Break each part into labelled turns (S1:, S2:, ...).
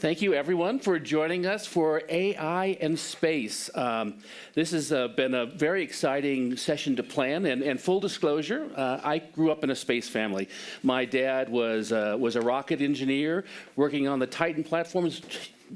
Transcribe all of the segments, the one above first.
S1: Thank you, everyone, for joining us for AI and Space. This has been a very exciting session to plan, and full disclosure, I grew up in a space family. My dad was a rocket engineer working on the Titan platforms,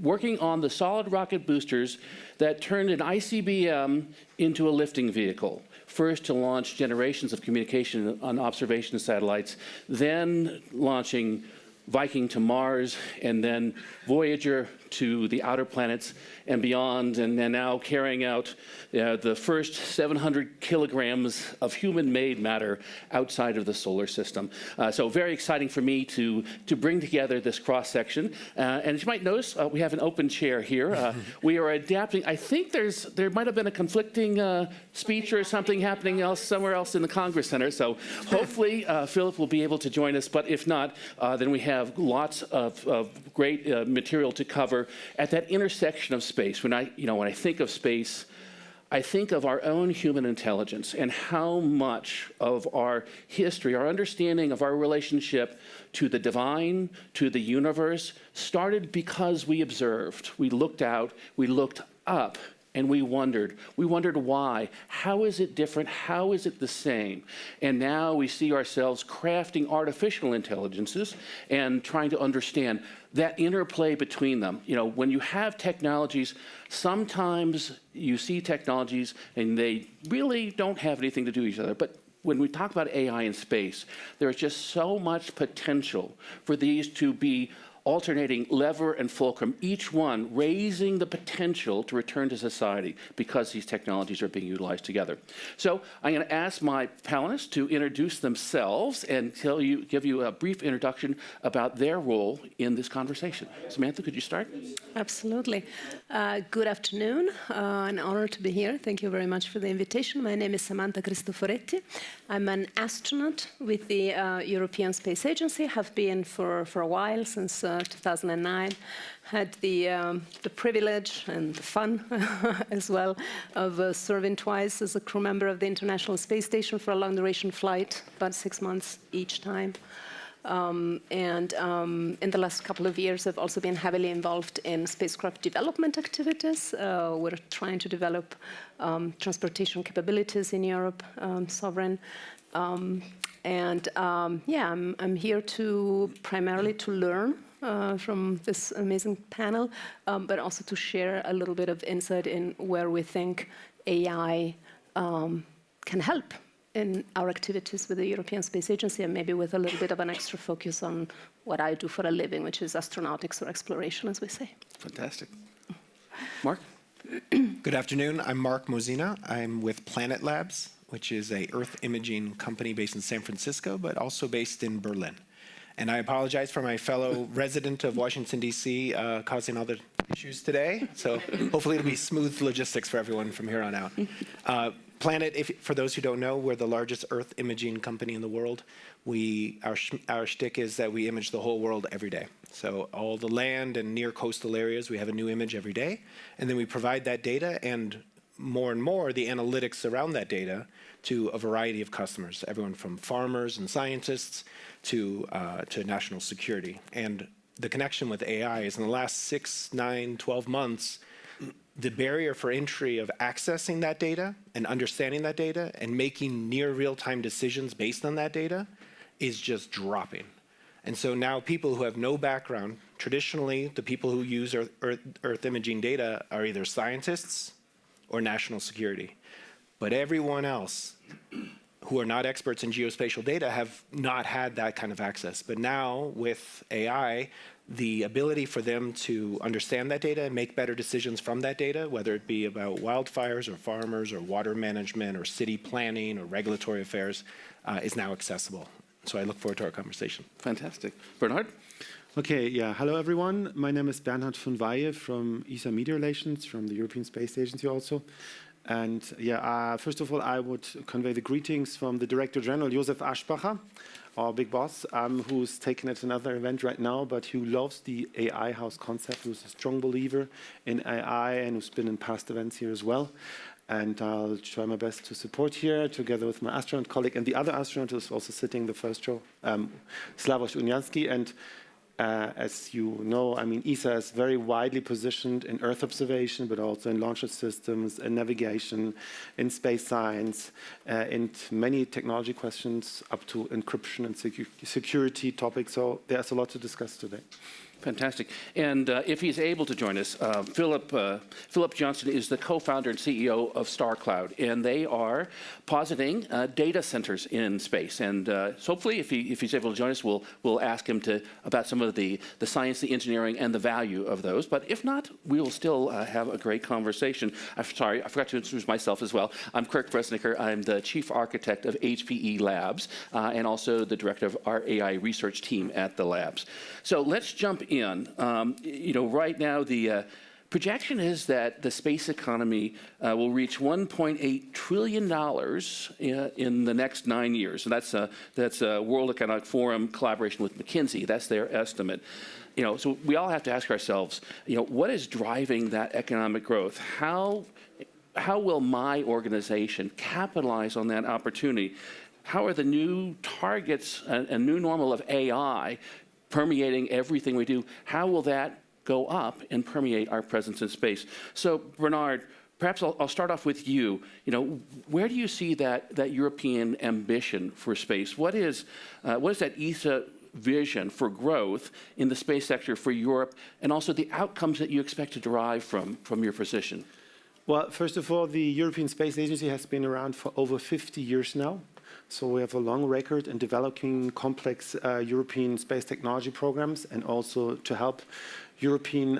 S1: working on the solid rocket boosters that turned an ICBM into a lifting vehicle. First to launch generations of communication on observation satellites, then launching Viking to Mars, and then Voyager to the outer planets and beyond, and now carrying out the first 700 kilograms of human-made matter outside of the solar system. So very exciting for me to bring together this cross-section. And as you might notice, we have an open chair here. We are adapting. I think there might have been a conflicting speech or something happening somewhere else in the Congress Center. So hopefully Philip will be able to join us. But if not, then we have lots of great material to cover at that intersection of space. When I think of space, I think of our own human intelligence and how much of our history, our understanding of our relationship to the divine, to the universe, started because we observed. We looked out, we looked up, and we wondered why. How is it different? How is it the same? And now we see ourselves crafting artificial intelligences and trying to understand that interplay between them. When you have technologies, sometimes you see technologies and they really don't have anything to do with each other. But when we talk about AI in space, there's just so much potential for these to be alternating lever and fulcrum, each one raising the potential to return to society because these technologies are being utilized together. So I'm going to ask my panelists to introduce themselves and give you a brief introduction about their role in this conversation. Samantha, could you start?
S2: Absolutely. Good afternoon. An honor to be here. Thank you very much for the invitation. My name is Samantha Cristoforetti. I'm an astronaut with the European Space Agency. Have been for a while, since 2009. Had the privilege and the fun as well of serving twice as a crew member of the International Space Station for a long-duration flight, about 6 months each time. And in the last couple of years, I've also been heavily involved in spacecraft development activities. We're trying to develop transportation capabilities in Europe, sovereign. I'm here primarily to learn from this amazing panel, but also to share a little bit of insight in where we think AI can help in our activities with the European Space Agency, and maybe with a little bit of an extra focus on what I do for a living, which is astronautics, or exploration, as we say.
S1: Fantastic. Mark?
S3: Good afternoon. I'm Mark Mozena. I'm with Planet Labs, which is a Earth imaging company based in San Francisco, but also based in Berlin. And I apologize for my fellow resident of Washington, D.C., causing all the issues today. So hopefully it'll be smooth logistics for everyone from here on out. Planet, for those who don't know, we're the largest Earth imaging company in the world. Our shtick is that we image the whole world every day. So all the land and near coastal areas, we have a new image every day. And then we provide that data and more the analytics around that data to a variety of customers, everyone from farmers and scientists to national security. And the connection with AI is in the last 6, 9, 12 months, the barrier for entry of accessing that data and understanding that data and making near real-time decisions based on that data is just dropping. And so now people who have no background, traditionally the people who use Earth imaging data are either scientists or national security. But everyone else who are not experts in geospatial data have not had that kind of access. But now with AI, the ability for them to understand that data and make better decisions from that data, whether it be about wildfires or farmers or water management or city planning or regulatory affairs, is now accessible. So I look forward to our conversation.
S1: Fantastic. Bernhard?
S4: Okay, yeah. Hello, everyone. My name is Bernhard von Weyhe from ESA Media Relations, from the European Space Agency also. And first of all, I would convey the greetings from the Director General, Josef Aschbacher, our big boss, who's taken at another event right now, but who loves the AI house concept, who's a strong believer in AI and who's been in past events here as well. And I'll try my best to support here, together with my astronaut colleague and the other astronaut who's also sitting in the first row, Slavoj Unyansky. And As you know, I mean, ESA is very widely positioned in Earth observation, but also in launch systems, in navigation, in space science, and many technology questions up to encryption and security topics. So there's a lot to discuss today.
S1: Fantastic. And if he's able to join us, Philip Johnson is the co-founder and CEO of StarCloud, and they are positing data centers in space. And so hopefully, if he's able to join us, we'll ask him about some of the science, the engineering, and the value of those. But if not, we will still have a great conversation. I'm sorry, I forgot to introduce myself as well. I'm Kirk Fresnicker. I'm the chief architect of HPE Labs and also the director of our AI research team at the labs. So let's jump in. Right now the projection is that the space economy will reach $1.8 trillion in the next 9 years. And that's a World Economic Forum collaboration with McKinsey. That's their estimate. So we all have to ask ourselves, what is driving that economic growth? How will my organization capitalize on that opportunity? How are the new targets and new normal of AI permeating everything we do? How will that go up and permeate our presence in space? So, Bernhard, perhaps I'll start off with you. Where do you see that European ambition for space? What is that ESA vision for growth in the space sector for Europe, and also the outcomes that you expect to derive from your position?
S4: Well, first of all, the European Space Agency has been around for over 50 years now. So we have a long record in developing complex European space technology programs, and also to help European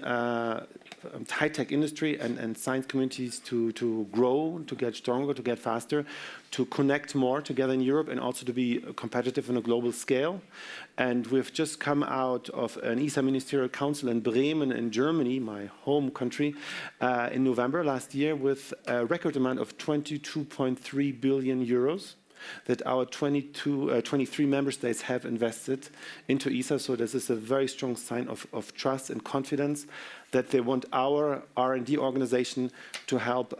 S4: high-tech industry and science communities to grow, to get stronger, to get faster, to connect more together in Europe, and also to be competitive on a global scale. And we've just come out of an ESA Ministerial Council in Bremen in Germany, my home country, in November last year, with a record amount of 22.3 billion euros that our 23 member states have invested into ESA. So this is a very strong sign of trust and confidence that they want our R&D organization to help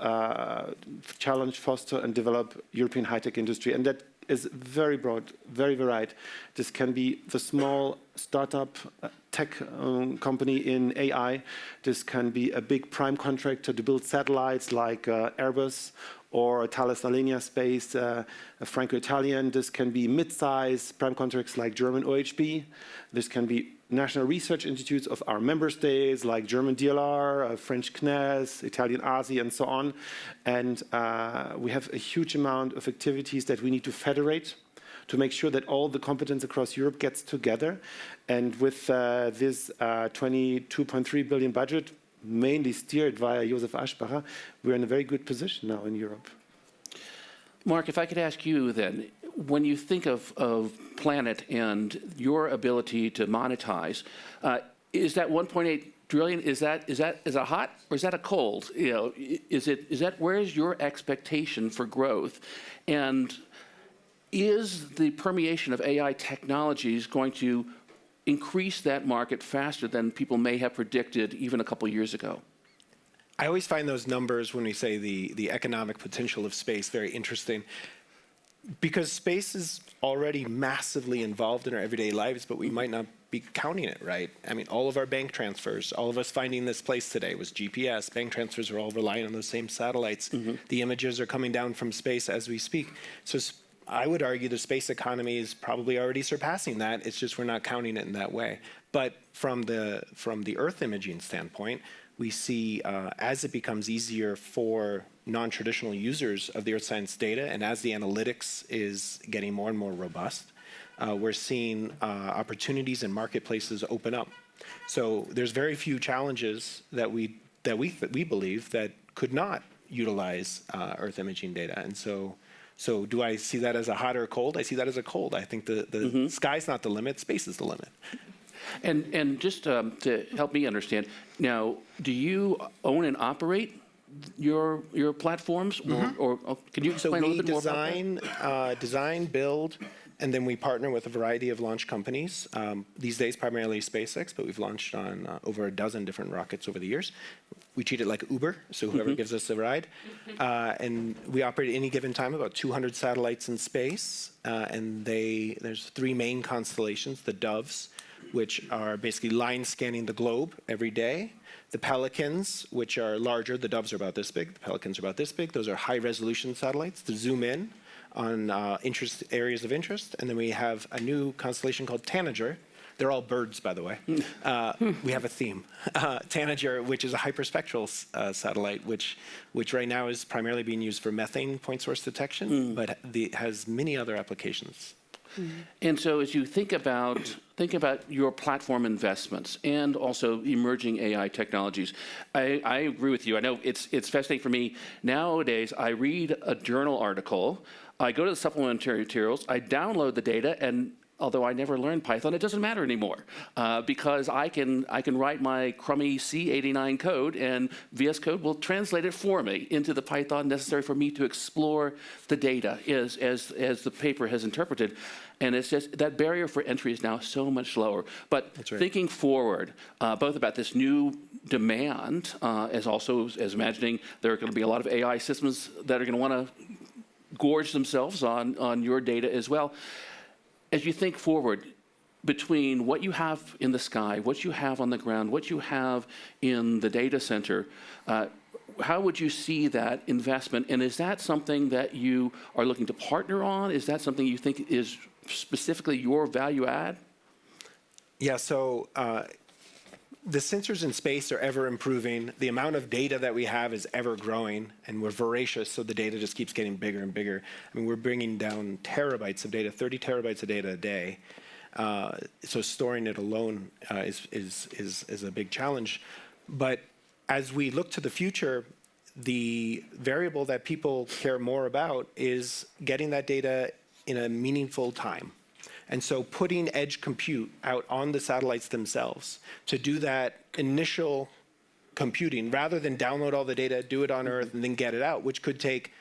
S4: challenge, foster, and develop European high-tech industry. And that is very broad, very varied. This can be the small startup tech company in AI. This can be a big prime contractor to build satellites like Airbus, or Thales Alenia Space, Franco-Italian. This can be mid-size prime contracts like German OHB. This can be national research institutes of our member states like German DLR, French CNES, Italian ASI, and so on. And we have a huge amount of activities that we need to federate to make sure that all the competence across Europe gets together. And with this 22.3 billion budget, mainly steered via Josef Aschbacher, we're in a very good position now in Europe.
S1: Mark, if I could ask you then, when you think of Planet and your ability to monetize, is that 1.8 trillion, is that hot or is that a cold? Where is your expectation for growth? And is the permeation of AI technologies going to increase that market faster than people may have predicted even a couple years ago?
S3: I always find those numbers when we say the economic potential of space very interesting, because space is already massively involved in our everyday lives, but we might not be counting it, right? I mean, all of our bank transfers, all of us finding this place today was GPS. Bank transfers are all relying on those same satellites. Mm-hmm. The images are coming down from space as we speak. So I would argue the space economy is probably already surpassing that. It's just we're not counting it in that way. But from the Earth imaging standpoint, we see as it becomes easier for non-traditional users of the Earth science data, and as the analytics is getting more and more robust, we're seeing opportunities and marketplaces open up. So there's very few challenges that we believe that could not utilize Earth imaging data, and so do I see that as a hot or a cold? I see that as a cold. I think the sky's not the limit, space is the limit.
S1: And just to help me understand, now, do you own and operate your platforms? Mm-hmm. or can you explain a little bit more about that?
S3: Design, build, and then we partner with a variety of launch companies. These days, primarily SpaceX, but we've launched on over a dozen different rockets over the years. We treat it like Uber, so whoever gives us a ride. And we operate at any given time about 200 satellites in space. And there's three main constellations, the Doves, which are basically line scanning the globe every day. The pelicans, which are larger, the doves are about this big, the pelicans are about this big. Those are high-resolution satellites to zoom in on areas of interest. And then we have a new constellation called Tanager. They're all birds, by the way. We have a theme. Tanager, which is a hyperspectral satellite, which right now is primarily being used for methane point source detection, but has many other applications.
S1: And so as you think about your platform investments and also emerging AI technologies, I agree with you. I know it's fascinating for me. Nowadays, I read a journal article, I go to the supplementary materials, I download the data, and although I never learned Python, it doesn't matter anymore because I can write my crummy C89 code, and VS Code will translate it for me into the Python necessary for me to explore the data as the paper has interpreted. And it's just that barrier for entry is now so much lower. But thinking forward, both about this new demand, as imagining there are going to be a lot of AI systems that are going to want to gorge themselves on your data as well. As you think forward, between what you have in the sky, what you have on the ground, what you have in the data center, how would you see that investment? And is that something that you are looking to partner on? Is that something you think is specifically your value add?
S3: Yeah, so the sensors in space are ever improving. The amount of data that we have is ever growing, and we're voracious, so the data just keeps getting bigger and bigger. I mean, we're bringing down terabytes of data, 30 terabytes of data a day. So storing it alone is a big challenge. But as we look to the future, the variable that people care more about is getting that data in a meaningful time. And so putting edge compute out on the satellites themselves to do that initial computing, rather than download all the data, do it on Earth, and then get it out, which could take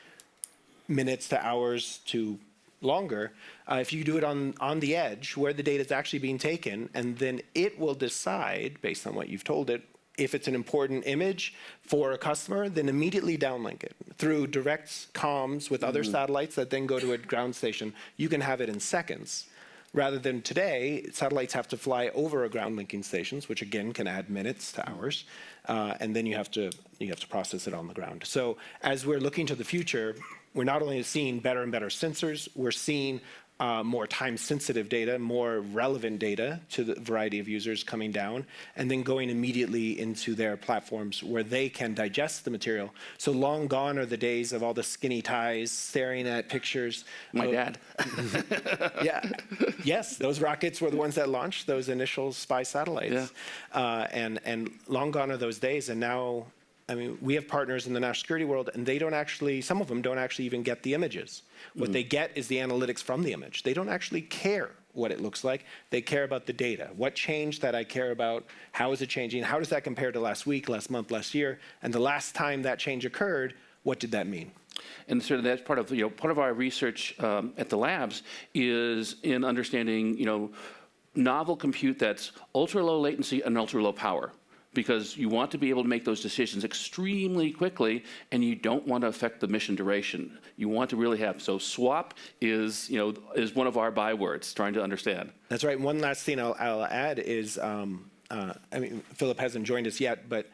S3: minutes to hours to longer. If you do it on the edge, where the data is actually being taken, and then it will decide, based on what you've told it, if it's an important image for a customer, then immediately downlink it. Through direct comms with other satellites that then go to a ground station, you can have it in seconds. Rather than today, satellites have to fly over a ground linking stations, which again can add minutes to hours, and then you have to process it on the ground. So as we're looking to the future, we're not only seeing better and better sensors, we're seeing more time-sensitive data, more relevant data to the variety of users coming down, and then going immediately into their platforms where they can digest the material. So long gone are the days of all the skinny ties staring at pictures.
S1: My dad.
S3: Yeah. Yes, those rockets were the ones that launched those initial spy satellites. Yeah. And long gone are those days, and now, I mean, we have partners in the national security world, and they don't actually, some of them don't actually even get the images. What they get is the analytics from the image. They don't actually care what it looks like. They care about the data. What changed that I care about? How is it changing? How does that compare to last week, last month, last year? And the last time that change occurred, what did that mean?
S1: And sort of that's part of our research at the labs is in understanding novel compute that's ultra low latency and ultra low power, because you want to be able to make those decisions extremely quickly, and you don't want to affect the mission duration. You want to really have, so SWAP is one of our bywords, trying to understand.
S3: That's right. One last thing I'll add is, I mean, Philip hasn't joined us yet, but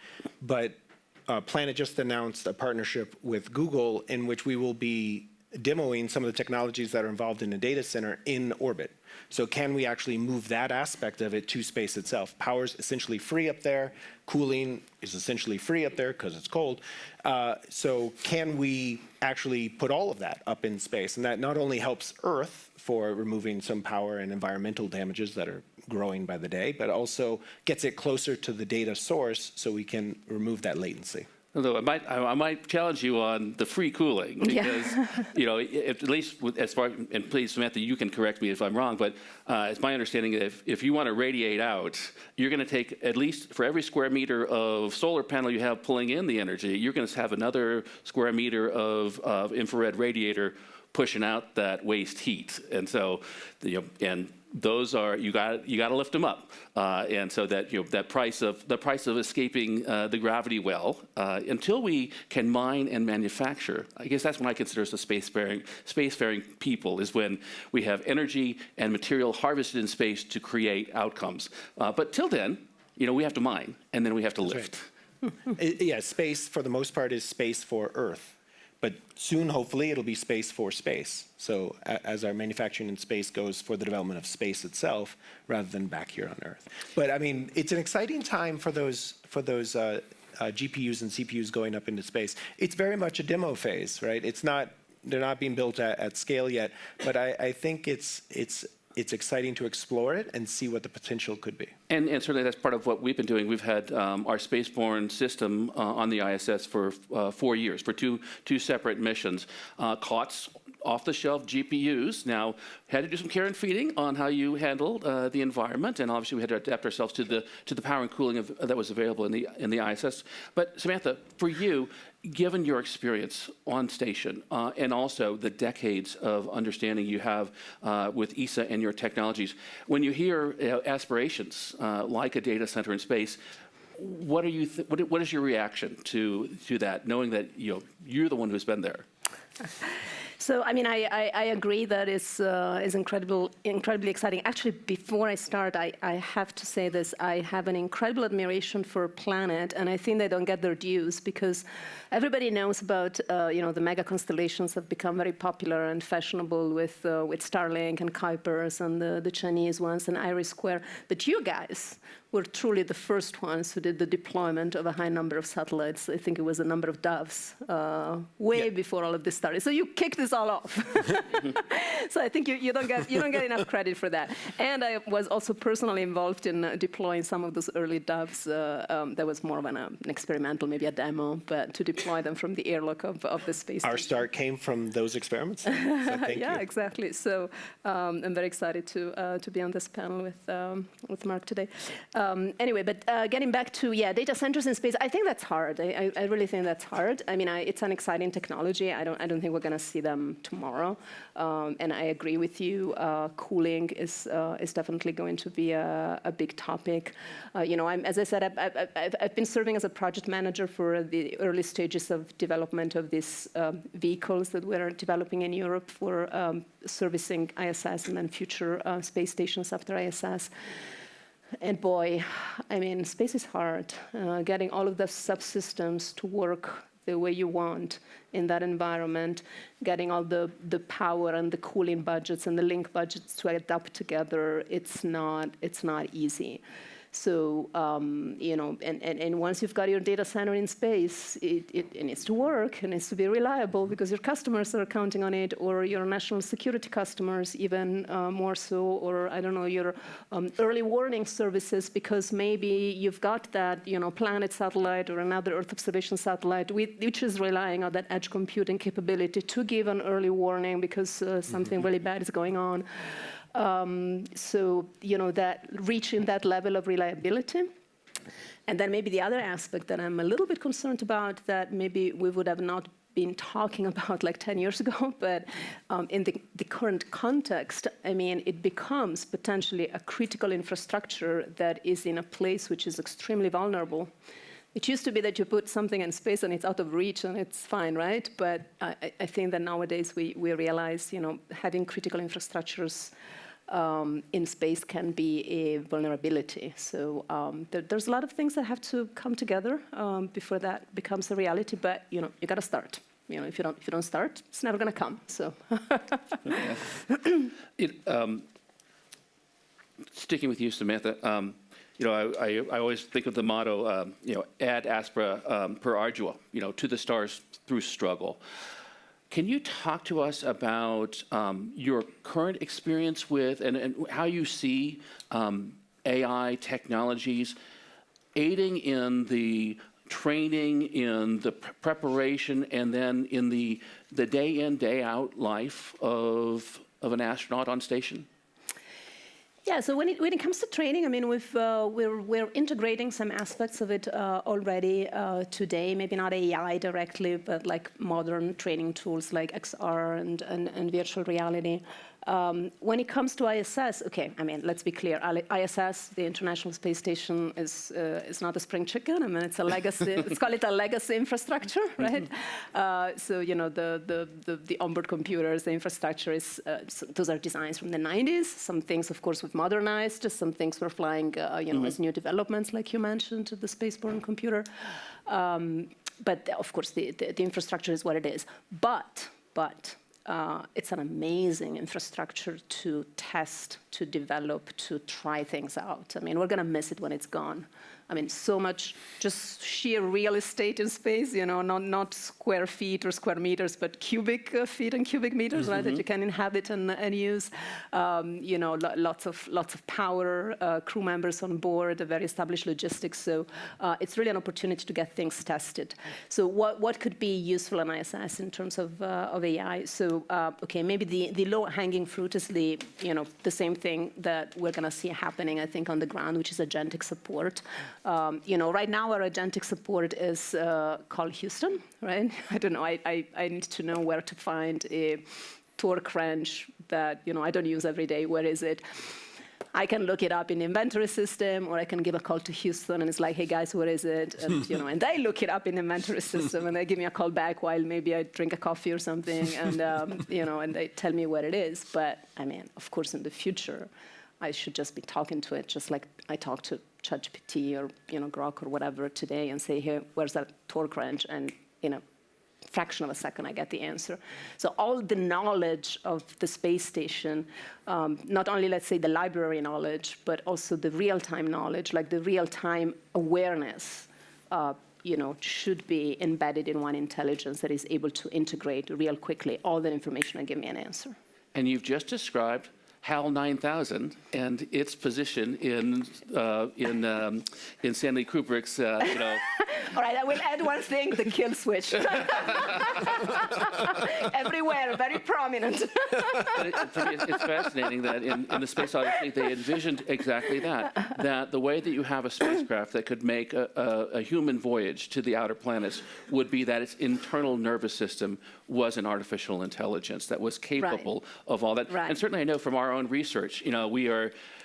S3: Planet just announced a partnership with Google in which we will be demoing some of the technologies that are involved in a data center in orbit. So can we actually move that aspect of it to space itself? Power's essentially free up there. Cooling is essentially free up there because it's cold. So can we actually put all of that up in space? And that not only helps Earth for removing some power and environmental damages that are growing by the day, but also gets it closer to the data source so we can remove that latency.
S1: Although I might challenge you on the free cooling, because at least as far, and please Samantha, you can correct me if I'm wrong, but it's my understanding that if you want to radiate out, you're going to take at least for every square meter of solar panel you have pulling in the energy, you're going to have another square meter of infrared radiator pushing out that waste heat, and so and those are you got to lift them up, and so that that price of escaping the gravity well until we can mine and manufacture. I guess that's when I consider us a spacefaring people, is when we have energy and material harvested in space to create outcomes. But till then, we have to mine and then we have to lift.
S3: Right. Yeah, space for the most part is space for Earth. But soon, hopefully, it'll be space for space. So as our manufacturing in space goes for the development of space itself, rather than back here on Earth. But I mean, it's an exciting time for those GPUs and CPUs going up into space. It's very much a demo phase, right? They're not being built at scale yet. But I think it's exciting to explore it and see what the potential could be.
S1: And certainly that's part of what we've been doing. We've had our spaceborne system on the ISS for 4 years, for two separate missions. COTS, off-the-shelf GPUs. Now, had to do some care and feeding on how you handled the environment, and obviously we had to adapt ourselves to the power and cooling that was available in the ISS. But Samantha, for you, given your experience on station and also the decades of understanding you have with ESA and your technologies, when you hear aspirations like a data center in space, what is your reaction to that, knowing that you're the one who's been there?
S2: So, I mean, I agree that is incredibly exciting. Actually, before I start, I have to say this. I have an incredible admiration for Planet, and I think they don't get their dues because everybody knows about, the mega constellations have become very popular and fashionable with Starlink and Kuipers and the Chinese ones and IRIS². But you guys were truly the first ones who did the deployment of a high number of satellites. I think it was a number of Doves, way before all of this started. So you kicked this all off. So I think you don't get enough credit for that. And I was also personally involved in deploying some of those early Doves. That was more of an experimental, maybe a demo, but to deploy them from the airlock of the space station.
S3: Our start came from those experiments. So thank you.
S2: Yeah, exactly. So I'm very excited to be on this panel with Mark today. Anyway, but getting back to, data centers in space, I think that's hard. I really think that's hard. I mean, it's an exciting technology. I don't think we're going to see them tomorrow. And I agree with you. Cooling is definitely going to be a big topic. As I said, I've been serving as a project manager for the early stages of development of these vehicles that we're developing in Europe for servicing ISS and then future space stations after ISS. And boy, I mean, space is hard. Getting all of the subsystems to work the way you want in that environment, getting all the power and the cooling budgets and the link budgets to adapt together, it's not easy. So, and once you've got your data center in space, it needs to work, it needs to be reliable because your customers are counting on it, or your national security customers even more so, or I don't know, your early warning services, because maybe you've got that, Planet satellite or another Earth observation satellite, which is relying on that edge computing capability to give an early warning because something really bad is going on. So, that reaching that level of reliability. And then maybe the other aspect that I'm a little bit concerned about that maybe we would have not been talking about like 10 years ago, but in the current context, I mean, it becomes potentially a critical infrastructure that is in a place which is extremely vulnerable. It used to be that you put something in space and it's out of reach and it's fine, right? But I think that nowadays we realize, having critical infrastructures in space can be a vulnerability. So there's a lot of things that have to come together before that becomes a reality. But you got to start. If you don't start, it's never going to come. So.
S1: Sticking with you, Samantha. I always think of the motto, ad aspera per ardua, to the stars through struggle. Can you talk to us about your current experience with and how you see AI technologies aiding in the training, in the preparation, and then in the day in, day out life of an astronaut on station?
S2: Yeah, so when it comes to training, I mean, we're integrating some aspects of it already today. Maybe not AI directly, but like modern training tools like XR and virtual reality. When it comes to ISS, okay, I mean, let's be clear. ISS, the International Space Station, is not a spring chicken. I mean, it's a legacy. Let's call it a legacy infrastructure, right? So you know, the onboard computers, the infrastructure is those are designs from the 90s. Some things, of course, we've modernized. Some things we're flying, you know, as new developments, like you mentioned, the spaceborne computer. But of course, the infrastructure is what it is. But it's an amazing infrastructure to test, to develop, to try things out. I mean, we're going to miss it when it's gone. I mean, so much just sheer real estate in space, you know, not square feet or square meters, but cubic feet and cubic meters, right, that you can inhabit and use. You know, lots of power, crew members on board, a very established logistics. So it's really an opportunity to get things tested. So what could be useful in ISS in terms of AI? So, okay, maybe the low-hanging fruit is the same thing that we're going to see happening, I think, on the ground, which is agentic support. You know, right now our agentic support is called Houston, right? I don't know. I need to know where to find a torque wrench that, you know, I don't use every day. Where is it? I can look it up in the inventory system, or I can give a call to Houston, and it's like, hey guys, where is it? And you know, and they look it up in the inventory system, and they give me a call back while maybe I drink a coffee or something, and you know, and they tell me where it is. But I mean, of course, in the future, I should just be talking to it, just like I talk to ChatGPT or Grok or whatever today, and say, hey, where's that torque wrench? And in a fraction of a second, I get the answer. So all the knowledge of the space station, not only, let's say, the library knowledge, but also the real-time knowledge, like the real-time awareness, should be embedded in one intelligence that is able to integrate real quickly all that information and give me an answer.
S1: And you've just described HAL 9000 and its position in Stanley Kubrick's,
S2: All right, I will add one thing: the kill switch. Everywhere, very prominent.
S1: It's fascinating that in the Space Odyssey they envisioned exactly that the way that you have a spacecraft that could make a human voyage to the outer planets would be that its internal nervous system was an artificial intelligence that was capable of all that.
S2: Right.
S1: And certainly I know from our own research,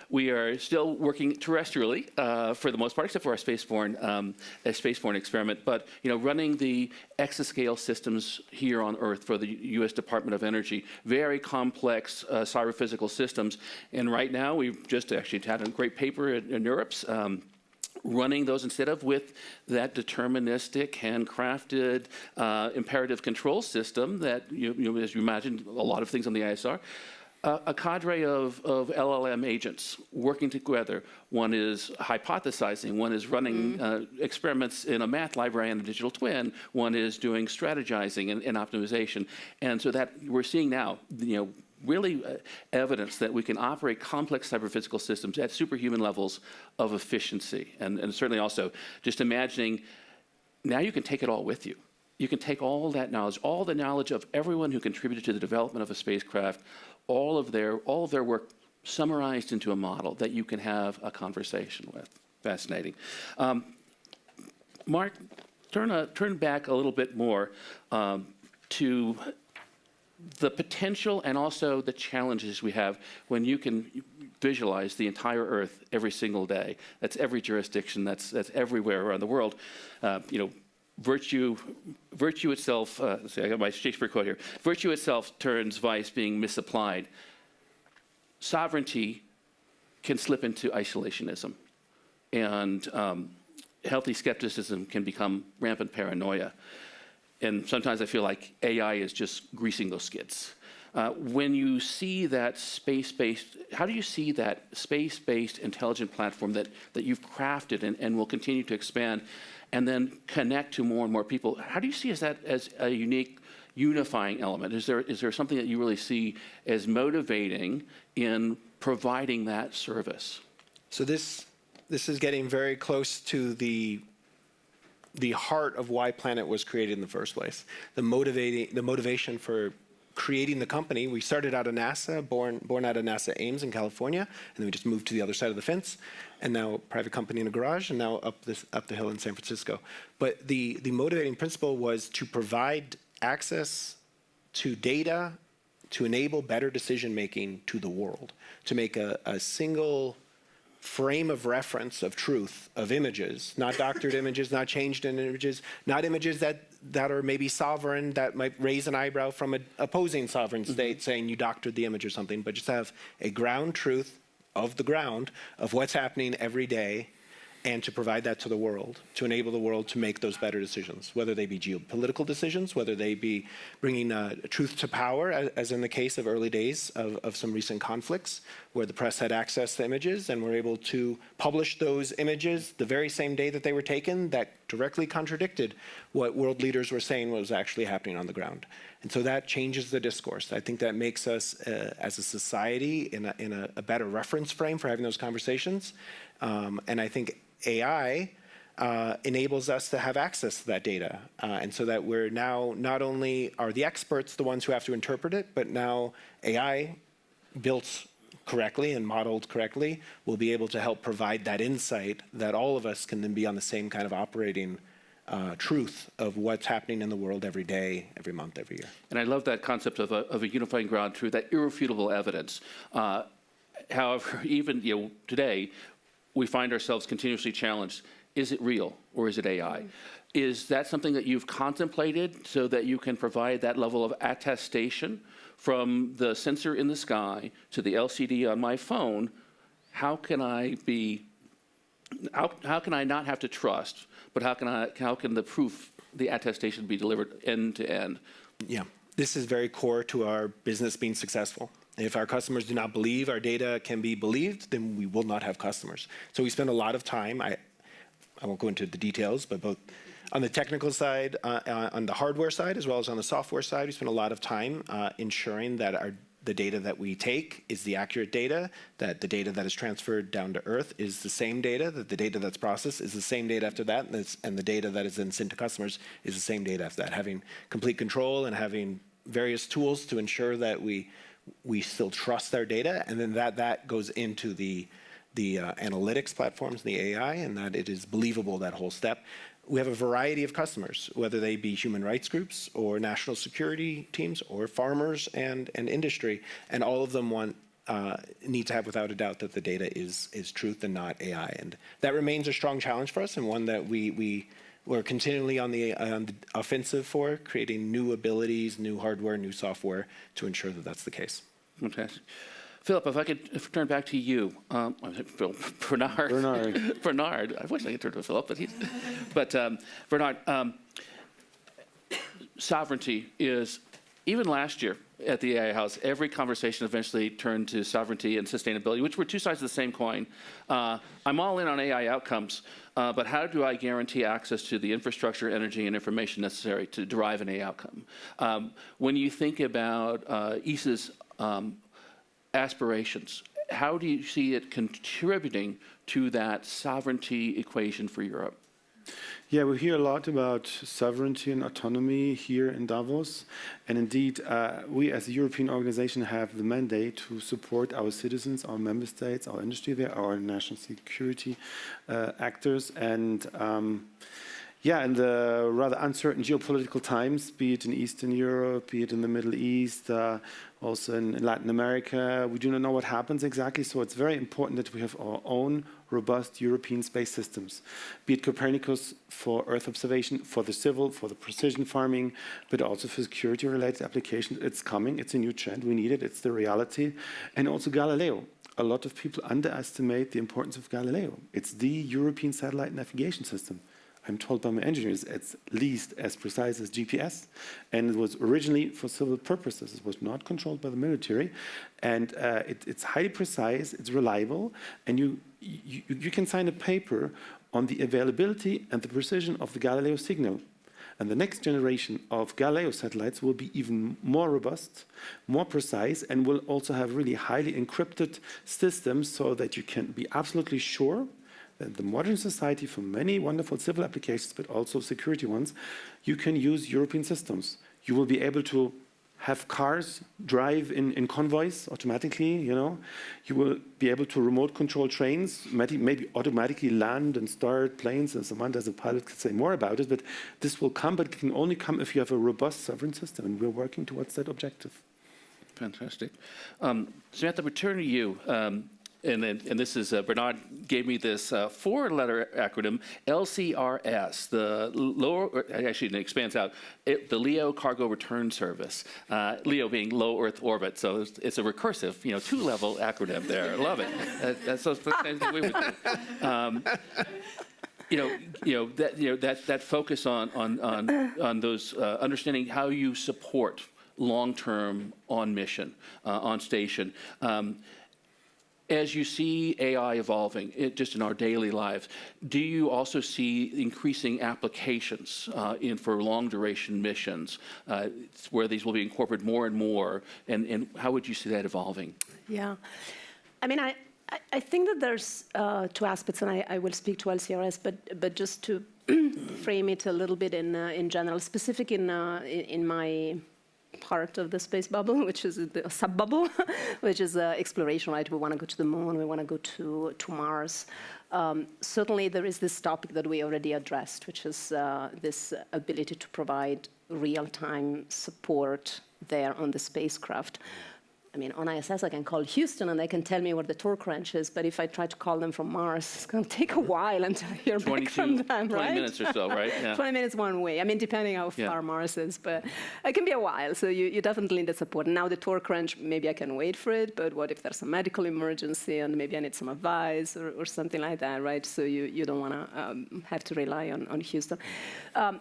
S1: we are still working terrestrially for the most part, except for our spaceborne experiment. But running the exascale systems here on Earth for the U.S. Department of Energy, very complex cyber-physical systems. And right now, we've just actually had a great paper in NeurIPS. Running those instead of with that deterministic, handcrafted, imperative control system that, as you imagine, a lot of things on the ISR. A cadre of LLM agents working together. One is hypothesizing, one is running experiments in a math library and a digital twin, one is doing strategizing and optimization. And so that we're seeing now, really evidence that we can operate complex cyber-physical systems at superhuman levels of efficiency. And certainly also just imagining, now you can take it all with you. You can take all that knowledge, all the knowledge of everyone who contributed to the development of a spacecraft, all of their work summarized into a model that you can have a conversation with. Fascinating. Mark, turn back a little bit more to the potential and also the challenges we have when you can visualize the entire Earth every single day. That's every jurisdiction. That's everywhere around the world. Virtue itself, I got my Shakespeare quote here, virtue itself turns vice being misapplied. Sovereignty can slip into isolationism, and healthy skepticism can become rampant paranoia. And sometimes I feel like AI is just greasing those skids. When you see that space-based, how do you see that space-based intelligent platform that you've crafted and will continue to expand and then connect to more and more people? How do you see that as a unique unifying element? Is there something that you really see as motivating in providing that service?
S3: So this is getting very close to the heart of why Planet was created in the first place. The motivation for creating the company. We started out at NASA, born out of NASA Ames in California, and then we just moved to the other side of the fence, and now a private company in a garage, and now up the hill in San Francisco. But the motivating principle was to provide access to data to enable better decision-making to the world, to make a single frame of reference of truth, of images, not doctored images, not changed in images, not images that are maybe sovereign, that might raise an eyebrow from an opposing sovereign state saying you doctored the image or something, but just have a ground truth of the ground of what's happening every day, and to provide that to the world, to enable the world to make those better decisions, whether they be geopolitical decisions, whether they be bringing truth to power, as in the case of early days of some recent conflicts, where the press had access to images and were able to publish those images the very same day that they were taken, that directly contradicted what world leaders were saying was actually happening on the ground. And so that changes the discourse. I think that makes us, as a society, in a better reference frame for having those conversations. And I think AI enables us to have access to that data. And so that we're now, not only are the experts the ones who have to interpret it, but now AI built correctly and modeled correctly will be able to help provide that insight that all of us can then be on the same kind of operating truth of what's happening in the world every day, every month, every year.
S1: And I love that concept of a unifying ground truth, that irrefutable evidence. However, even today, we find ourselves continuously challenged. Is it real or is it AI? Is that something that you've contemplated so that you can provide that level of attestation from the sensor in the sky to the LCD on my phone? How can I not have to trust, but how can the proof, the attestation be delivered end to end?
S3: Yeah, this is very core to our business being successful. If our customers do not believe our data can be believed, then we will not have customers. So we spend a lot of time, I won't go into the details, but both on the technical side, on the hardware side, as well as on the software side, we spend a lot of time ensuring that the data that we take is the accurate data, that the data that is transferred down to Earth is the same data, that the data that's processed is the same data after that, and the data that is then sent to customers is the same data after that. Having complete control and having various tools to ensure that we still trust our data, and then that goes into the analytics platforms, the AI, and that it is believable, that whole step. We have a variety of customers, whether they be human rights groups or national security teams or farmers and industry, and all of them need to have without a doubt that the data is truth and not AI. And that remains a strong challenge for us, and one that we're continually on the offensive for, creating new abilities, new hardware, new software to ensure that that's the case.
S1: Fantastic. Philip, if I could turn back to you. Bernhard. Bernhard. I wish I could turn to Philip, but Bernhard, sovereignty is, even last year at the AI House, every conversation eventually turned to sovereignty and sustainability, which were two sides of the same coin. I'm all in on AI outcomes, but how do I guarantee access to the infrastructure, energy, and information necessary to derive an AI outcome? When you think about ESA's aspirations, how do you see it contributing to that sovereignty equation for Europe?
S4: Yeah, we hear a lot about sovereignty and autonomy here in Davos. And indeed, we as a European organization have the mandate to support our citizens, our member states, our industry there, our national security actors. And in the rather uncertain geopolitical times, be it in Eastern Europe, be it in the Middle East, also in Latin America, we do not know what happens exactly. So it's very important that we have our own robust European space systems, be it Copernicus for Earth observation, for the civil, for the precision farming, but also for security-related applications. It's coming. It's a new trend. We need it. It's the reality. And also Galileo. A lot of people underestimate the importance of Galileo. It's the European satellite navigation system. I'm told by my engineers it's at least as precise as GPS, and it was originally for civil purposes. It was not controlled by the military, and it's highly precise, it's reliable, and you can sign a paper on the availability and the precision of the Galileo signal. And the next generation of Galileo satellites will be even more robust, more precise, and will also have really highly encrypted systems so that you can be absolutely sure that the modern society, for many wonderful civil applications, but also security ones, you can use European systems. You will be able to have cars drive in convoys automatically, You will be able to remote control trains, maybe automatically land and start planes, and Samantha as a pilot could say more about it, but this will come, but it can only come if you have a robust sovereign system, and we're working towards that objective.
S1: Fantastic. Samantha, return to you. And this is, Bernhard gave me this four-letter acronym, LCRS, the lower, actually it expands out, the LEO Cargo Return Service. LEO being low Earth orbit, so it's a recursive, two-level acronym there. I love it. That's the same thing we would do. That focus on those, understanding how you support long-term on mission, on station. As you see AI evolving, just in our daily lives, do you also see increasing applications for long-duration missions where these will be incorporated more and more? And how would you see that evolving?
S2: Yeah. I mean, I think that there's two aspects, and I will speak to LCRS, but just to frame it a little bit in general, specific in my part of the space bubble, which is the sub-bubble, which is exploration, right? We want to go to the moon, we want to go to Mars. Certainly there is this topic that we already addressed, which is this ability to provide real-time support there on the spacecraft. I mean, on ISS, I can call Houston and they can tell me where the torque wrench is, but if I try to call them from Mars, it's going to take a while until I hear back from them,
S1: 20
S2: right?
S1: minutes or so, right? Yeah.
S2: 20 minutes one way. I mean, depending how far Mars is, but it can be a while, so you definitely need the support. Now the torque wrench, maybe I can wait for it, but what if there's a medical emergency and maybe I need some advice or something like that, right? So you don't want to have to rely on Houston.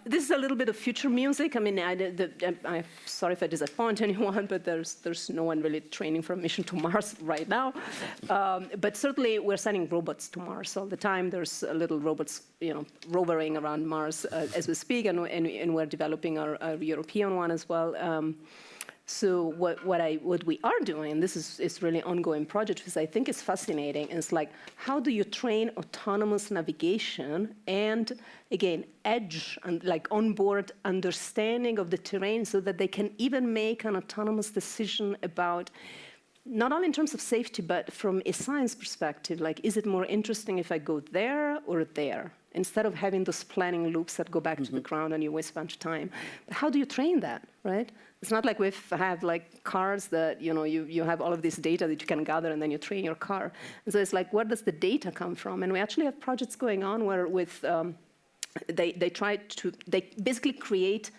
S2: This is a little bit of future music. I mean, I'm sorry if I disappoint anyone, but there's no one really training for a mission to Mars right now. But certainly we're sending robots to Mars all the time. There's little robots, rovering around Mars as we speak, and we're developing our European one as well. So what we are doing, this is really ongoing project, because I think it's fascinating. It's like, how do you train autonomous navigation and, again, edge and like onboard understanding of the terrain so that they can even make an autonomous decision about, not only in terms of safety, but from a science perspective, like, is it more interesting if I go there or there? Instead of having those planning loops that go back to the ground and you waste a bunch of time. But how do you train that, right? It's not like we have like cars that, you have all of this data that you can gather and then you train your car. And so it's like, where does the data come from? And we actually have projects going on where they basically create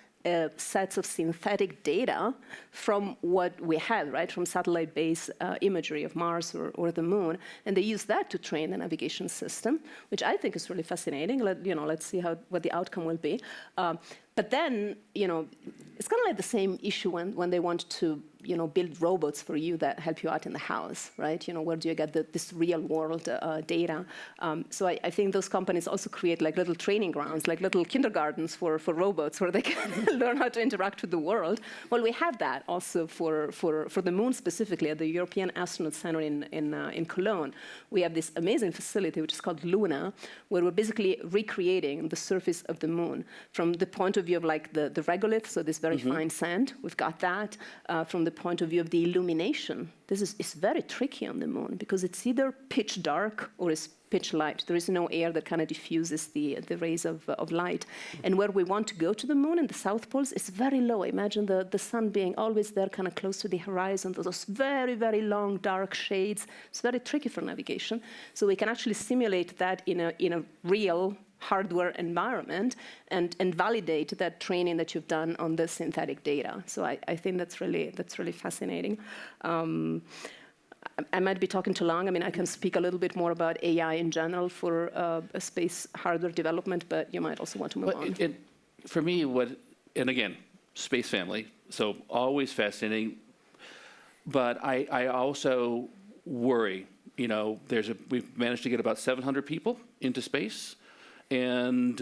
S2: sets of synthetic data from what we have, right, from satellite-based imagery of Mars or the moon, and they use that to train the navigation system, which I think is really fascinating. Let's see what the outcome will be. But then, it's kind of like the same issue when they want to, build robots for you that help you out in the house, right? Where do you get this real-world data? So I think those companies also create like little training grounds, like little kindergartens for robots where they can learn how to interact with the world. Well, we have that also for the moon specifically at the European Astronaut Center in Cologne. We have this amazing facility which is called Luna, where we're basically recreating the surface of the moon from the point of view of like the regolith, so this very fine sand. We've got that. From the point of view of the illumination, it's very tricky on the moon because it's either pitch dark or it's pitch light. There is no air that kind of diffuses the rays of light. And where we want to go to the moon in the South Poles, it's very low. Imagine the sun being always there kind of close to the horizon, those very, very long dark shades. It's very tricky for navigation. So we can actually simulate that in a real hardware environment and validate that training that you've done on the synthetic data. So I think that's really fascinating. I might be talking too long. I mean, I can speak a little bit more about AI in general for a space hardware development, but you might also want to move on.
S1: For me, and again, space family, so always fascinating, but I also worry, we've managed to get about 700 people into space, and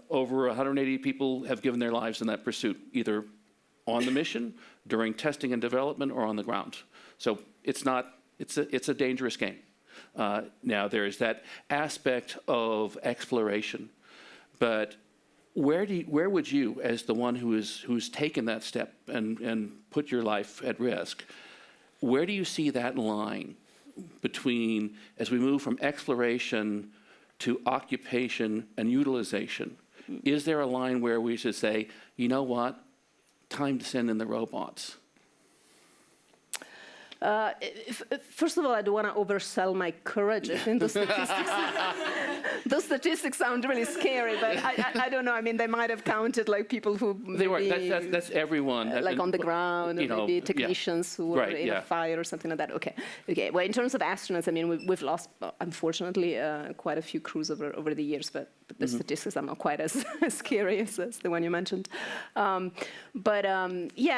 S1: over 180 people have given their lives in that pursuit, either on the mission, during testing and development, or on the ground. So it's a dangerous game. Now there's that aspect of exploration, but where would you, as the one who's taken that step and put your life at risk, where do you see that line between, as we move from exploration to occupation and utilization? Is there a line where we should say, you know what, time to send in the robots?
S2: First of all, I don't want to oversell my courage. I think the statistics sound really scary, but I don't know. I mean, they might have counted like people who
S1: They were. That's everyone.
S2: like on the ground, and maybe technicians who were in a fire or something like that. Okay. Well, in terms of astronauts, I mean, we've lost, unfortunately, quite a few crews over the years, but the statistics are not quite as scary as the one you mentioned. Yeah,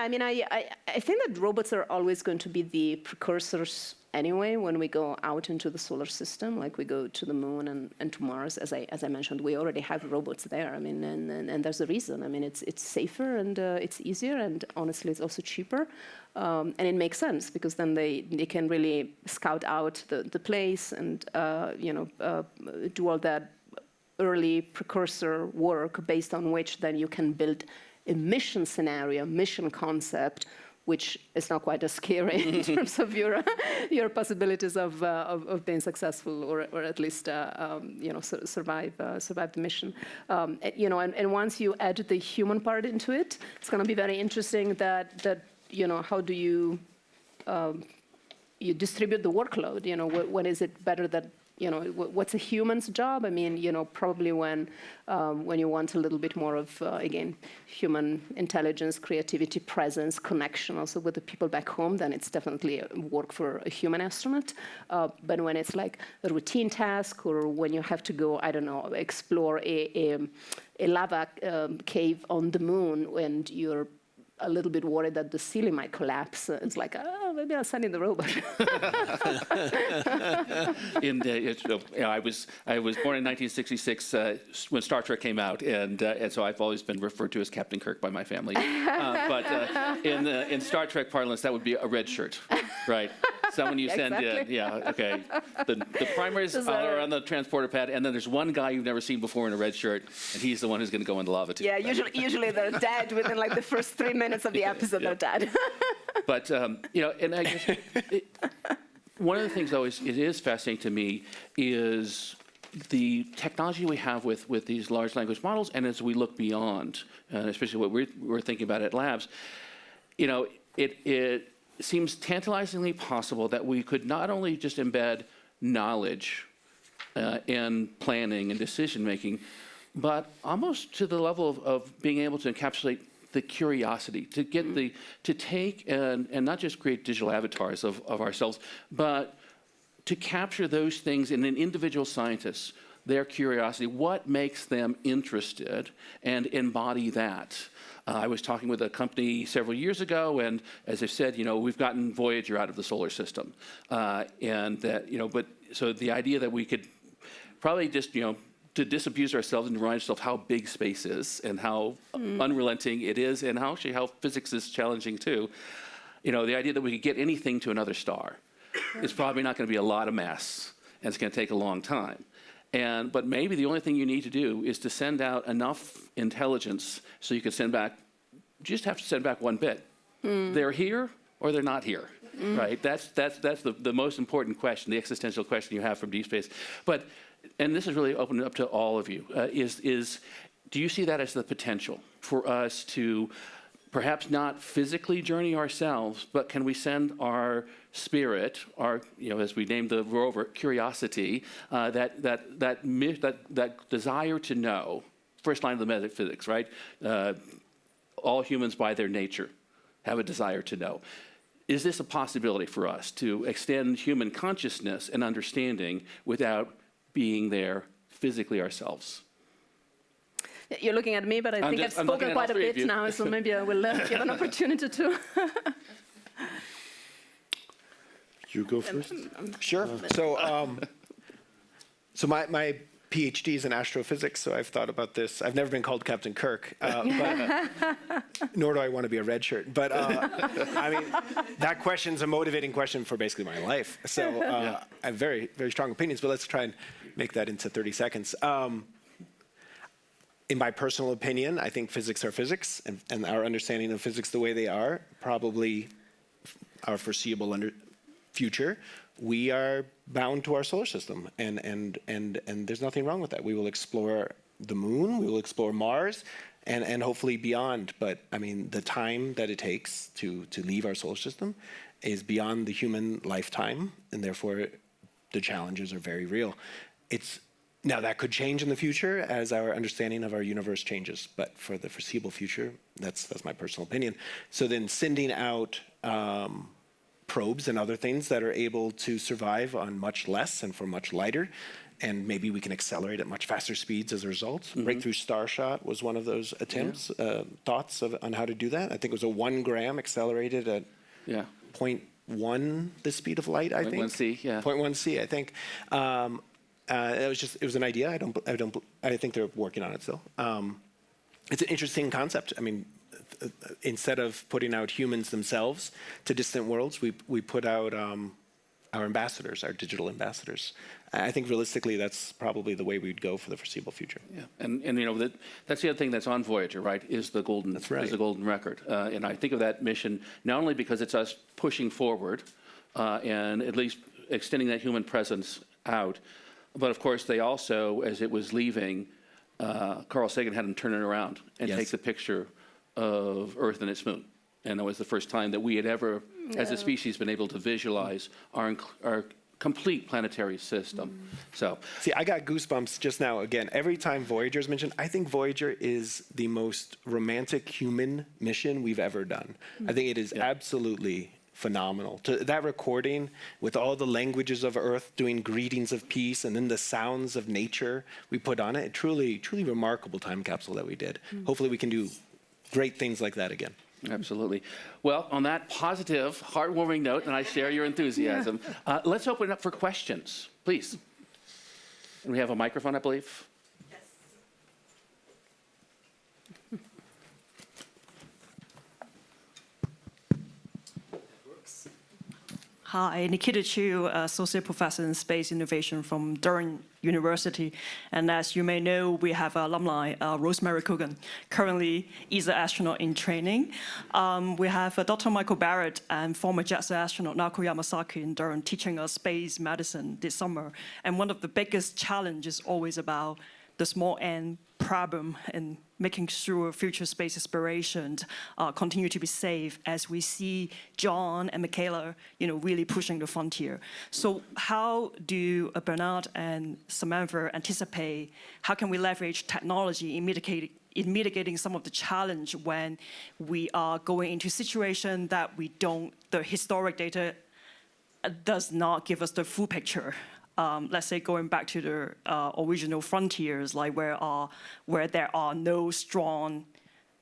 S2: I mean, I think that robots are always going to be the precursors anyway when we go out into the solar system, like we go to the moon and to Mars. As I mentioned, we already have robots there. I mean, and there's a reason. I mean, it's safer and it's easier, and honestly, it's also cheaper. And it makes sense because then they can really scout out the place and do all that early precursor work based on which then you can build a mission scenario, mission concept, which is not quite as scary in terms of your possibilities of being successful or at least survive the mission. And once you add the human part into it, it's going to be very interesting that how do you distribute the workload? When is it better that what's a human's job? I mean, probably when you want a little bit more of, again, human intelligence, creativity, presence, connection also with the people back home, then it's definitely work for a human astronaut. But when it's like a routine task or when you have to go, I don't know, explore a lava cave on the moon and you're a little bit worried that the ceiling might collapse. It's like, oh, maybe I'll send in the robot.
S1: I was born in 1966 when Star Trek came out, and so I've always been referred to as Captain Kirk by my family. But in Star Trek parlance, that would be a red shirt, right? Someone you send in, okay. The primaries are on the transporter pad, and then there's one guy you've never seen before in a red shirt, and he's the one who's going to go in the lava tube.
S2: Yeah, usually they're dead within like the first 3 minutes of the episode. They're dead.
S1: But and I guess one of the things though it is fascinating to me is the technology we have with these large language models, and as we look beyond, especially what we're thinking about at labs, it seems tantalizingly possible that we could not only just embed knowledge in planning and decision making, but almost to the level of being able to encapsulate the curiosity, to get to take and not just create digital avatars of ourselves, but to capture those things in an individual scientist, their curiosity, what makes them interested, and embody that. I was talking with a company several years ago, and as I said, we've gotten Voyager out of the solar system, and that, but so the idea that we could probably just, to disabuse ourselves and remind ourselves how big space is and how unrelenting it is, and how physics is challenging too. The idea that we could get anything to another star is probably not going to be a lot of mass, and it's going to take a long time. But maybe the only thing you need to do is to send out enough intelligence so you can send back. You just have to send back one bit. They're here or they're not here, right? That's the most important question, the existential question you have from deep space. And this is really open up to all of you. Do you see that as the potential for us to perhaps not physically journey ourselves, but can we send our spirit, as we named the rover, curiosity, that desire to know, first line of the metaphysics, right? All humans by their nature have a desire to know. Is this a possibility for us to extend human consciousness and understanding without being there physically ourselves?
S2: You're looking at me, but I think I've spoken quite a bit now, so maybe I will give an opportunity to.
S4: You go first.
S3: Sure. So my PhD is in astrophysics, so I've thought about this. I've never been called Captain Kirk, but, nor do I want to be a red shirt. But I mean, that question's a motivating question for basically my life. So I have very, very strong opinions, but let's try and make that into 30 seconds. In my personal opinion, I think physics are physics, and our understanding of physics the way they are, probably our foreseeable future, we are bound to our solar system, and there's nothing wrong with that. We will explore the moon, we will explore Mars, and hopefully beyond. But I mean, the time that it takes to leave our solar system is beyond the human lifetime, and therefore the challenges are very real. Now that could change in the future as our understanding of our universe changes, but for the foreseeable future, that's my personal opinion. So then sending out probes and other things that are able to survive on much less and for much lighter, and maybe we can accelerate at much faster speeds as a result. Breakthrough Starshot was one of those attempts, thoughts on how to do that. I think it was a 1 gram accelerated at 0.1 the speed of light, I think.
S1: 0.1 C, yeah.
S3: 0.1 C, I think. It was an idea. I think they're working on it still. It's an interesting concept. I mean, instead of putting out humans themselves to distant worlds, we put out our ambassadors, our digital ambassadors. I think realistically, that's probably the way we'd go for the foreseeable future.
S1: Yeah, and you know that's the other thing that's on Voyager, right? Is the golden is the golden record, and I think of that mission not only because it's us pushing forward and at least extending that human presence out, but of course they also, as it was leaving, Carl Sagan had him turn it around and take the picture of Earth and its moon, and that was the first time that we had ever, as a species, been able to visualize our complete planetary system. So,
S3: see, I got goosebumps just now. Again, every time Voyager is mentioned, I think Voyager is the most romantic human mission we've ever done. I think it is absolutely phenomenal. That recording with all the languages of Earth doing greetings of peace and then the sounds of nature we put on it, truly remarkable time capsule that we did. Hopefully we can do great things like that again.
S1: Absolutely. Well, on that positive, heartwarming note, and I share your enthusiasm, let's open it up for questions, please. And we have a microphone, I believe.
S5: Hi, Nikita Chu, Associate Professor in Space Innovation from Durham University. And as you may know, we have alumni, Rosemary Coogan, currently ESA astronaut in training. We have Dr. Michael Barrett and former JAXA astronaut Naoko Yamasaki in Durham teaching us space medicine this summer. And one of the biggest challenges is always about the small n problem in making sure future space explorations continue to be safe as we see John and Michaela, really pushing the frontier. So how do Bernhard and Samantha anticipate, how can we leverage technology in mitigating some of the challenge when we are going into a situation that the historic data does not give us the full picture? Let's say going back to the original frontiers, like where there are no strong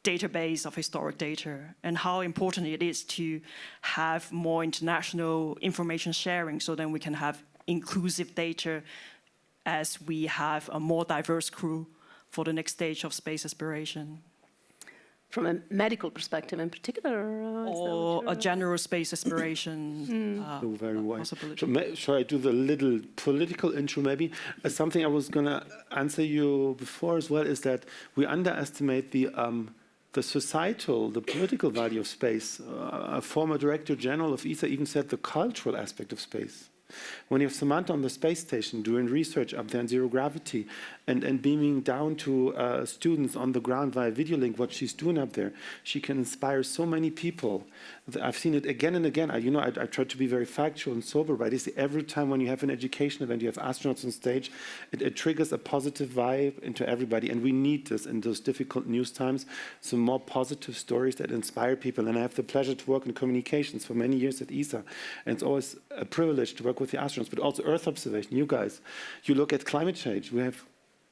S5: database of historic data, and how important it is to have more international information sharing so then we can have inclusive data as we have a more diverse crew for the next stage of space exploration.
S2: From a medical perspective in particular?
S5: Or a general space exploration
S4: very wise.
S5: possibility.
S4: Shall I do the little political intro maybe? Something I was going to answer you before as well is that we underestimate the societal, the political value of space. A former director general of ESA even said the cultural aspect of space. When you have Samantha on the space station doing research up there in zero gravity and beaming down to students on the ground via video link what she's doing up there, she can inspire so many people. I've seen it again and again. I try to be very factual and sober, but I see every time when you have an education event, you have astronauts on stage, it triggers a positive vibe into everybody, and we need this in those difficult news times, some more positive stories that inspire people. And I have the pleasure to work in communications for many years at ESA, and it's always a privilege to work with the astronauts, but also Earth observation. You guys, you look at climate change.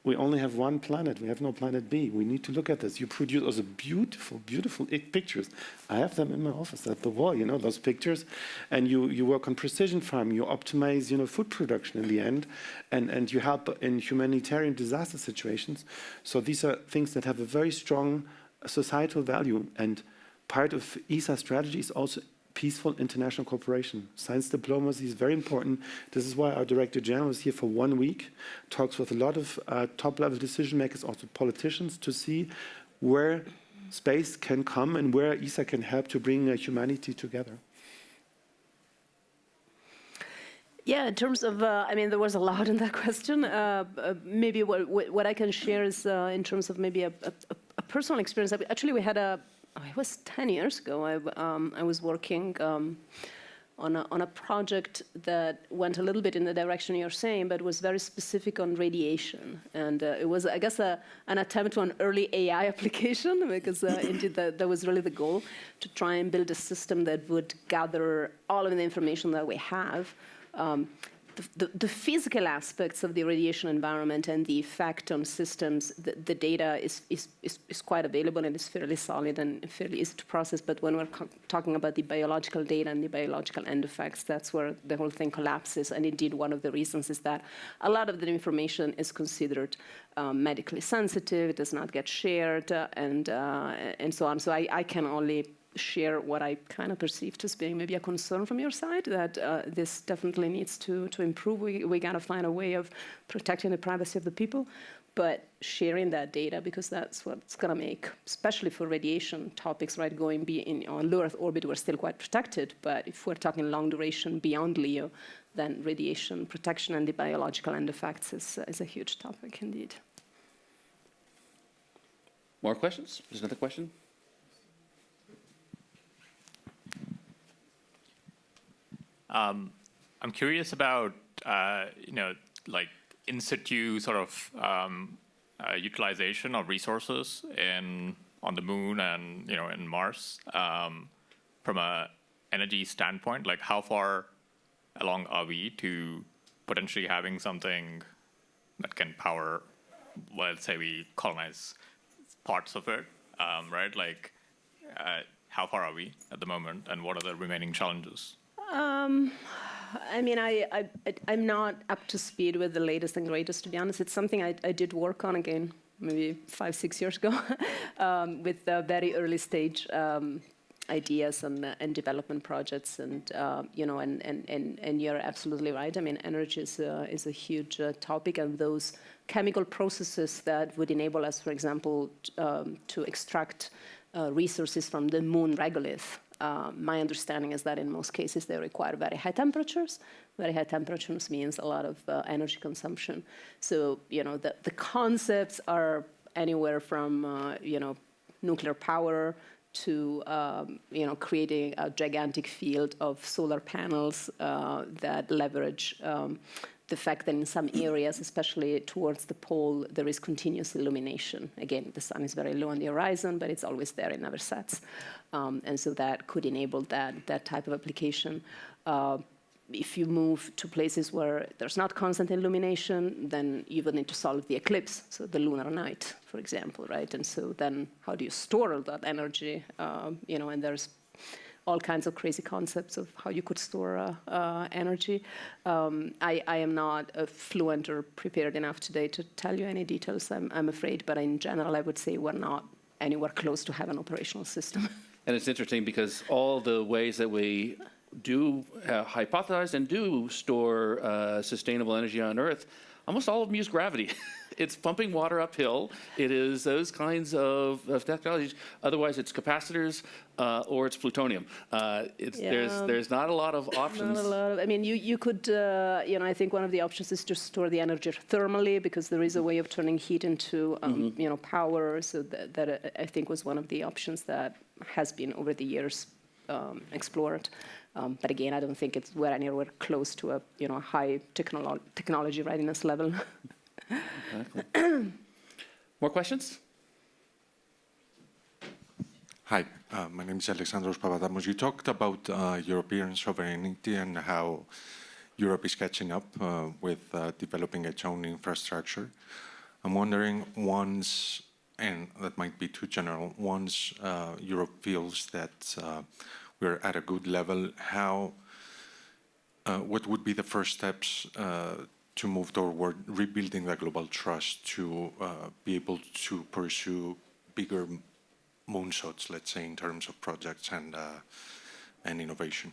S4: We only have one planet. We have no planet B. We need to look at this. You produce also beautiful, beautiful pictures. I have them in my office at the wall, those pictures. And you work on precision farming. You optimize, food production in the end. And you help in humanitarian disaster situations. So these are things that have a very strong societal value. And part of ESA strategy is also peaceful international cooperation. Science diplomacy is very important. This is why our Director General is here for 1 week, talks with a lot of top-level decision makers, also politicians, to see where space can come and where ESA can help to bring humanity together.
S2: Yeah, in terms of, there was a lot in that question. Maybe what I can share is in terms of maybe a personal experience. Actually, we had it was 10 years ago. I was working on a project that went a little bit in the direction you're saying, but was very specific on radiation. And it was, I guess, an attempt to an early AI application, because indeed that was really the goal, to try and build a system that would gather all of the information that we have. The physical aspects of the radiation environment and the effect on systems, the data is quite available and is fairly solid and fairly easy to process. But when we're talking about the biological data and the biological end effects, that's where the whole thing collapses. And indeed, one of the reasons is that a lot of the information is considered medically sensitive, it does not get shared, and so on. So I can only share what I kind of perceived as being maybe a concern from your side, that this definitely needs to improve. We got to find a way of protecting the privacy of the people, but sharing that data, because that's what's going to make, especially for radiation topics, right, going on low Earth orbit, we're still quite protected, but if we're talking long duration beyond LEO, then radiation protection and the biological end effects is a huge topic indeed.
S1: More questions? There's another question.
S6: I'm curious about, like in situ sort of utilization of resources on the moon and, in Mars, from a energy standpoint. Like, how far along are we to potentially having something that can power, well, let's say we colonize parts of it, right? Like, how far are we at the moment, and what are the remaining challenges?
S2: I mean, I'm not up to speed with the latest and greatest, to be honest. It's something I did work on again, maybe 5-6 years ago, with very early stage ideas and development projects, and and you're absolutely right. I mean, energy is a huge topic, and those chemical processes that would enable us, for example, to extract resources from the moon regolith. My understanding is that in most cases they require very high temperatures. Very high temperatures means a lot of energy consumption. So the concepts are anywhere from nuclear power to creating a gigantic field of solar panels that leverage the fact that in some areas, especially towards the pole, there is continuous illumination. Again, the sun is very low on the horizon, but it's always there, it never sets. And so that could enable that type of application. If you move to places where there's not constant illumination, then you will need to solve the eclipse, so the lunar night, for example, right? And so then how do you store all that energy? And there's all kinds of crazy concepts of how you could store energy. I am not fluent or prepared enough today to tell you any details, I'm afraid, but in general, I would say we're not anywhere close to have an operational system.
S1: And it's interesting because all the ways that we do hypothesize and do store sustainable energy on Earth, almost all of them use gravity. It's pumping water uphill. It is those kinds of technologies. Otherwise, it's capacitors or it's plutonium. There's not a lot of options.
S2: Not a lot of, I mean, you could, I think one of the options is to store the energy thermally, because there is a way of turning heat into, power. So that I think was one of the options that has been over the years explored. But again, I don't think we're anywhere close to a high technology readiness level.
S1: Exactly. More questions?
S7: Hi, my name is Alexandros Papadamos. You talked about European sovereignty and how Europe is catching up with developing its own infrastructure. I'm wondering, once, and that might be too general, once Europe feels that we're at a good level, what would be the first steps to move toward rebuilding the global trust to be able to pursue bigger moonshots, let's say, in terms of projects and innovation?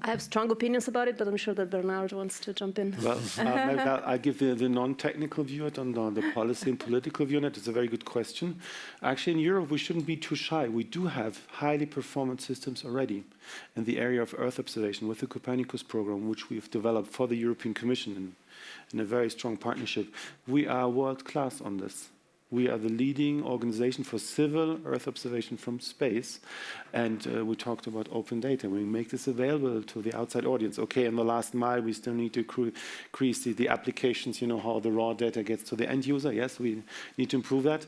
S2: I have strong opinions about it, but I'm sure that Bernhard wants to jump in.
S4: Well, maybe I'll give the non-technical view on the policy and political view on it. It's a very good question. Actually, in Europe, we shouldn't be too shy. We do have highly performant systems already in the area of Earth observation with the Copernicus program, which we've developed for the European Commission in a very strong partnership. We are world-class on this. We are the leading organization for civil Earth observation from space. And we talked about open data. We make this available to the outside audience. Okay, in the last mile, we still need to increase the applications, you know, how the raw data gets to the end user. Yes, we need to improve that.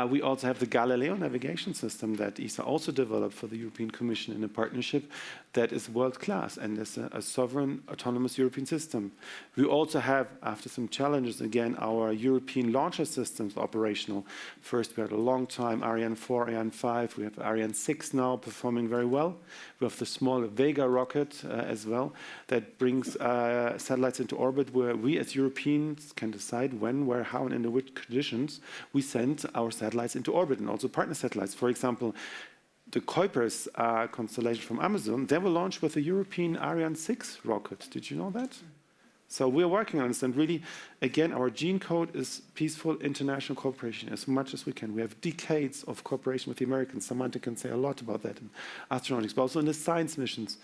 S4: We also have the Galileo navigation system that ESA also developed for the European Commission in a partnership that is world-class and is a sovereign, autonomous European system. We also have, after some challenges, again, our European launcher systems operational. First, we had a long time Ariane 4, Ariane 5. We have Ariane 6 now performing very well. We have the small Vega rocket as well that brings satellites into orbit where we as Europeans can decide when, where, how, and under which conditions we send our satellites into orbit, and also partner satellites. For example, the Kuiper's constellation from Amazon, they were launched with a European Ariane 6 rocket. Did you know that? So we're working on this, and really, again, our gene code is peaceful international cooperation as much as we can. We have decades of cooperation with the Americans. Samantha can say a lot about that in astronautics, but also in the science missions.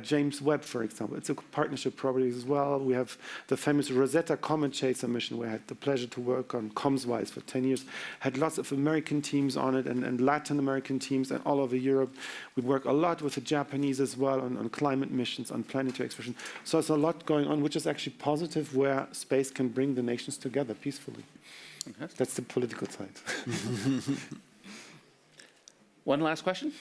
S4: James Webb, for example, it's a partnership property as well. We have the famous Rosetta Comet Chaser mission, where I had the pleasure to work on ComsWise for 10 years. Had lots of American teams on it and Latin American teams and all over Europe. We work a lot with the Japanese as well on climate missions, on planetary exploration. So there's a lot going on, which is actually positive, where space can bring the nations together peacefully. That's the political side.
S1: One last question.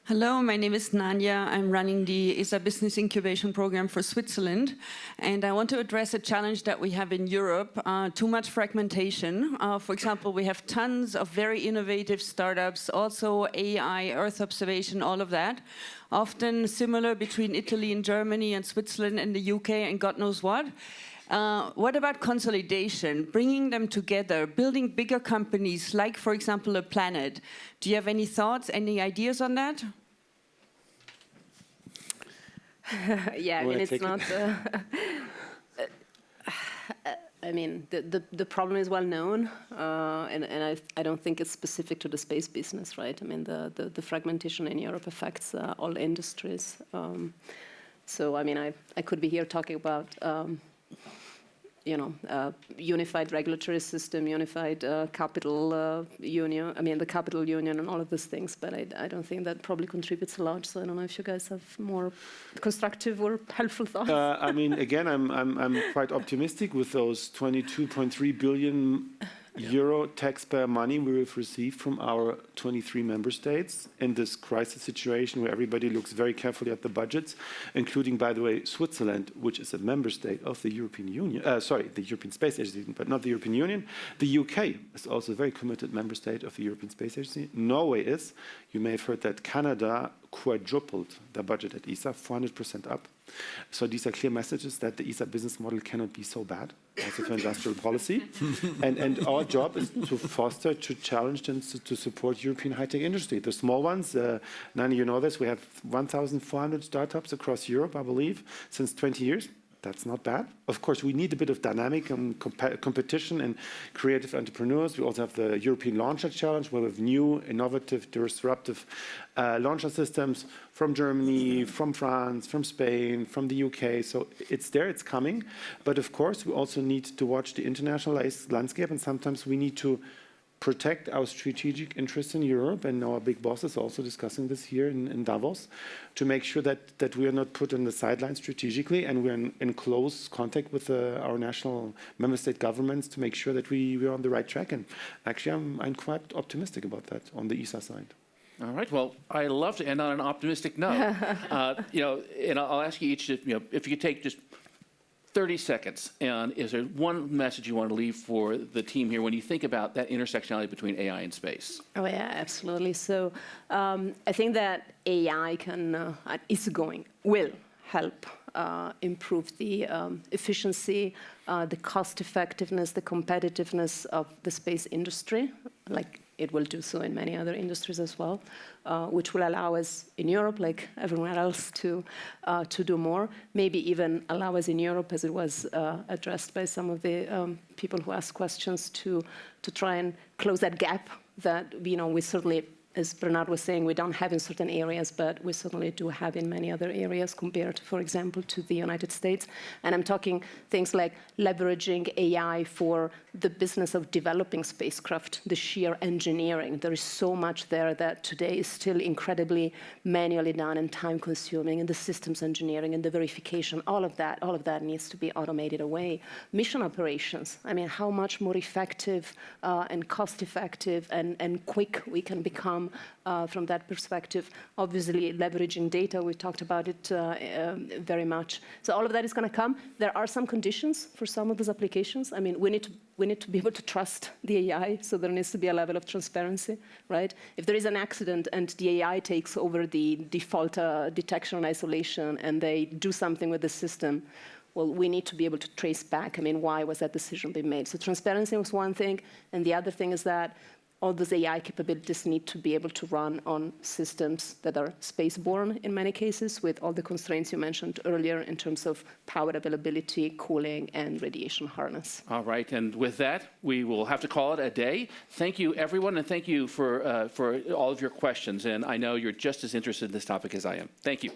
S8: Hello, my name is Nanya. I'm running the ESA Business Incubation Program for Switzerland. And I want to address a challenge that we have in Europe, too much fragmentation. For example, we have tons of very innovative startups, also AI, Earth observation, all of that. Often similar between Italy and Germany and Switzerland and the UK and God knows what. What about consolidation, bringing them together, building bigger companies like, for example, a Planet? Do you have any thoughts, any ideas on that?
S2: Yeah, I mean, it's not... I mean, the problem is well known, and I don't think it's specific to the space business, right? I mean, the fragmentation in Europe affects all industries. So, I mean, I could be here talking about... unified regulatory system, unified capital union, I mean, the capital union and all of these things, but I don't think that probably contributes a lot. So I don't know if you guys have more constructive or helpful thoughts.
S4: I mean, again, I'm quite optimistic with those 22.3 billion euro taxpayer money we have received from our 23 member states in this crisis situation where everybody looks very carefully at the budgets, including, by the way, Switzerland, which is a member state of the European Union, the European Space Agency, but not the European Union. The UK is also a very committed member state of the European Space Agency. Norway is. You may have heard that Canada quadrupled their budget at ESA, 400% up. So these are clear messages that the ESA business model cannot be so bad, also for industrial policy. And our job is to foster, to challenge, and to support European high-tech industry. The small ones, Nani, you know this, we have 1,400 startups across Europe, I believe, since 20 years. That's not bad. Of course, we need a bit of dynamic and competition and creative entrepreneurs. We also have the European Launcher Challenge, where we have new, innovative, disruptive launcher systems from Germany, from France, from Spain, from the UK. So it's there, it's coming. But of course, we also need to watch the international landscape, and sometimes we need to protect our strategic interests in Europe, and our big boss is also discussing this here in Davos, to make sure that we are not put on the sidelines strategically, and we're in close contact with our national member state governments to make sure that we're on the right track. And actually, I'm quite optimistic about that on the ESA side.
S1: All right. Well, I love to end on an optimistic note. And I'll ask you each, if you could take just 30 seconds, and is there one message you want to leave for the team here when you think about that intersectionality between AI and space?
S2: Oh yeah, absolutely. So I think that AI will help improve the efficiency, the cost effectiveness, the competitiveness of the space industry, like it will do so in many other industries as well, which will allow us in Europe, like everywhere else, to do more. Maybe even allow us in Europe, as it was addressed by some of the people who asked questions, to try and close that gap that we certainly as Bernhard was saying, we don't have in certain areas, but we certainly do have in many other areas compared, for example, to the United States. And I'm talking things like leveraging AI for the business of developing spacecraft, the sheer engineering. There is so much there that today is still incredibly manually done and time-consuming, and the systems engineering and the verification, all of that needs to be automated away. Mission operations, I mean, how much more effective and cost-effective and quick we can become from that perspective. Obviously, leveraging data, we talked about it very much. So all of that is going to come. There are some conditions for some of those applications. I mean, we need to be able to trust the AI, so there needs to be a level of transparency, right? If there is an accident and the AI takes over the default detection and isolation and they do something with the system, well, we need to be able to trace back, I mean, why was that decision being made? So transparency was one thing, and the other thing is that all those AI capabilities need to be able to run on systems that are spaceborne in many cases, with all the constraints you mentioned earlier in terms of power availability, cooling, and radiation harness.
S1: All right, and with that, we will have to call it a day. Thank you, everyone, and thank you for all of your questions. And I know you're just as interested in this topic as I am. Thank you.